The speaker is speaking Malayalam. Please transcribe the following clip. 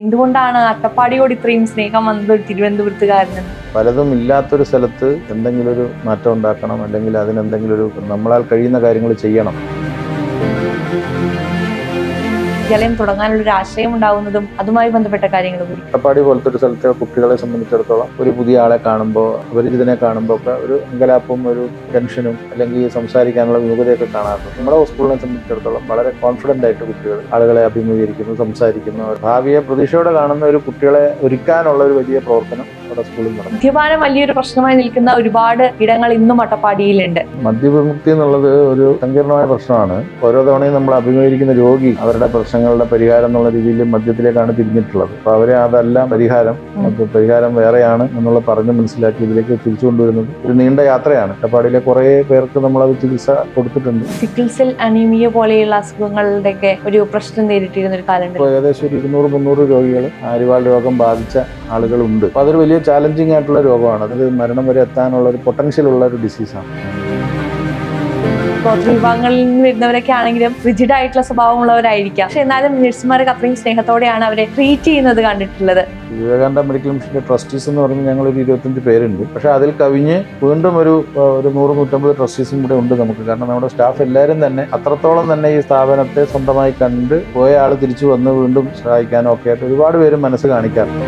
എന്തുകൊണ്ടാണ് അട്ടപ്പാടിയോട് ഇത്രയും സ്നേഹം വന്നത് ഒരു തിരുവനന്തപുരത്തുകാരന്? പലതും ഇല്ലാത്തൊരു സ്ഥലത്ത് എന്തെങ്കിലും ഒരു മാറ്റം ഉണ്ടാക്കണം, അല്ലെങ്കിൽ അതിനെന്തെങ്കിലും ഒരു നമ്മളാൽ കഴിയുന്ന കാര്യങ്ങൾ ചെയ്യണം. വിദ്യാലയം തുടങ്ങാനുള്ള ഒരു ആശയം ഉണ്ടാവുന്നതും അതുമായി ബന്ധപ്പെട്ട കാര്യങ്ങൾ കൂടി. അട്ടപ്പാടി പോലത്തെ ഒരു സ്ഥലത്തെ കുട്ടികളെ സംബന്ധിച്ചിടത്തോളം ഒരു പുതിയ ആളെ കാണുമ്പോൾ, അപരിചിതനെ കാണുമ്പോൾ ഒക്കെ ഒരു അങ്കലാപ്പും ഒരു ടെൻഷനും അല്ലെങ്കിൽ സംസാരിക്കാനുള്ള വിമുഖതയൊക്കെ കാണാറുണ്ട്. നമ്മുടെ സ്കൂളിനെ സംബന്ധിച്ചിടത്തോളം വളരെ കോൺഫിഡന്റ് ആയിട്ട് കുട്ടികൾ ആളുകളെ അഭിമുഖീകരിക്കുന്നു, സംസാരിക്കുന്നു. ഭാവിയെ പ്രതീക്ഷയോടെ കാണുന്ന ഒരു കുട്ടികളെ ഒരുക്കാനുള്ള ഒരു വലിയ പ്രവർത്തനം നമ്മുടെ സ്കൂളിൽ നടക്കും. മദ്യപാനം വലിയൊരു പ്രശ്നമായി നിൽക്കുന്ന ഒരുപാട് ഇടങ്ങൾ ഇന്നും അട്ടപ്പാടിയിലുണ്ട്. മദ്യവിമുക്തി എന്നുള്ളത് ഒരു സങ്കീർണമായ പ്രശ്നമാണ്. ഓരോ തവണയും നമ്മൾ അഭിമുഖീകരിക്കുന്ന രോഗി അവരുടെ പ്രശ്നങ്ങളുടെ പരിഹാരം എന്നുള്ള രീതിയിൽ മദ്യത്തിലേക്കാണ് തിരിഞ്ഞിട്ടുള്ളത്. അപ്പൊ അവരെ അതല്ല പരിഹാരം വേറെയാണ് എന്നുള്ള പറഞ്ഞ് മനസ്സിലാക്കി ഇതിലേക്ക് തിരിച്ചു കൊണ്ടുവരുന്നത് ഒരു നീണ്ട യാത്രയാണ്. അട്ടപ്പാടിയിലെ കുറെ പേർക്ക് നമ്മളത് ചികിത്സ കൊടുത്തിട്ടുണ്ട്. സിക്കിൾ സെൽ അനീമിയ പോലെയുള്ള അസുഖങ്ങളുടെയൊക്കെ ഒരു പ്രശ്നം നേരിട്ടിരുന്ന ഒരു കാലം. ഏകദേശം ഒരു 200-300 രോഗികൾ ആര്യവാൾ രോഗം ബാധിച്ച ആളുകളുണ്ട്. അപ്പൊ അതൊരു വലിയ ചാലഞ്ചിങ് ആയിട്ടുള്ള രോഗമാണ്. അത് മരണം വരെ എത്താനുള്ള ഒരു പൊട്ടൻഷ്യൽ ഉള്ള ഒരു ഡിസീസാണ്. ഗോത്ര വിഭാഗങ്ങളിൽ നിന്ന് വരുന്നവരൊക്കെ ആണെങ്കിലും റിജിഡ് ആയിട്ടുള്ള സ്വഭാവമുള്ളവരായിരിക്കാം. പക്ഷെ എന്നാലും നഴ്സുമാരൊക്കെ അത്രയും സ്നേഹത്തോടെയാണ് അവരെ ട്രീറ്റ് ചെയ്യുന്നത് കണ്ടിട്ടുള്ളത്. വിവേകാനന്ദ മെഡിക്കൽ മിഷന്റെ ട്രസ്റ്റീസ് എന്ന് പറഞ്ഞ് ഞങ്ങളൊരു 25 പേരുണ്ട്. പക്ഷെ അതിൽ കവിഞ്ഞ് വീണ്ടും ഒരു 100-150 ട്രസ്റ്റീസും കൂടെ ഉണ്ട് നമുക്ക്. കാരണം നമ്മുടെ സ്റ്റാഫ് എല്ലാവരും തന്നെ അത്രത്തോളം തന്നെ ഈ സ്ഥാപനത്തെ സ്വന്തമായി കണ്ട് പോയ ആൾ തിരിച്ചു വന്ന് വീണ്ടും സഹായിക്കാനോ ഒക്കെ ആയിട്ട് ഒരുപാട് പേര് മനസ്സ് കാണിക്കാറുണ്ട്.